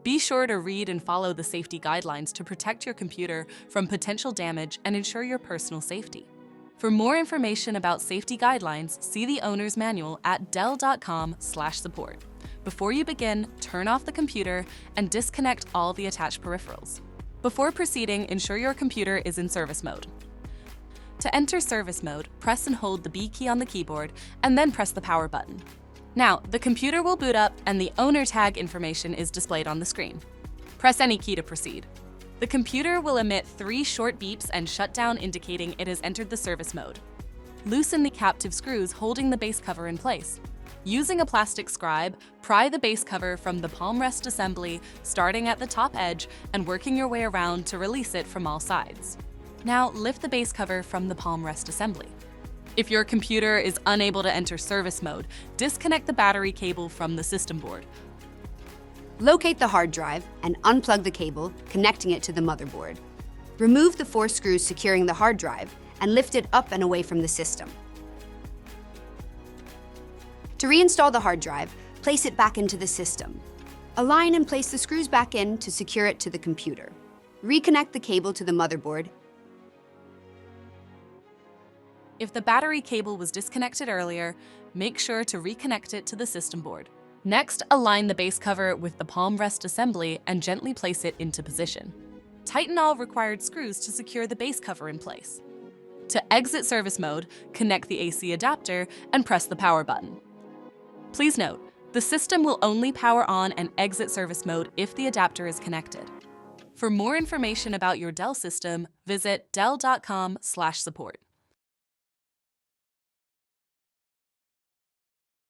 Be sure to read and follow the safety guidelines to protect your computer from potential damage and ensure your personal safety. For more information about safety guidelines, see the owner's manual at dell.com/support. Before you begin, turn off the computer and disconnect all the attached peripherals. Before proceeding, ensure your computer is in service mode. To enter service mode, press and hold the B key on the keyboard and then press the power button. Now, the computer will boot up and the owner tag information is displayed on the screen. Press any key to proceed. The computer will emit 3 short beeps and shut down, indicating it has entered the service mode. Loosen the captive screws holding the base cover in place. Using a plastic scribe, pry the base cover from the palm rest assembly, starting at the top edge and working your way around to release it from all sides. Now, lift the base cover from the palm rest assembly. If your computer is unable to enter service mode, disconnect the battery cable from the system board. Locate the hard drive and unplug the cable, connecting it to the motherboard. Remove the 4 screws securing the hard drive and lift it up and away from the system. To reinstall the hard drive, place it back into the system. Align and place the screws back in to secure it to the computer. Reconnect the cable to the motherboard. If the battery cable was disconnected earlier, make sure to reconnect it to the system board. Next, align the base cover with the palm rest assembly and gently place it into position. Tighten all required screws to secure the base cover in place. To exit service mode, connect the AC adapter and press the power button. Please note, the system will only power on and exit service mode if the adapter is connected. For more information about your Dell system, visit dell.com/support.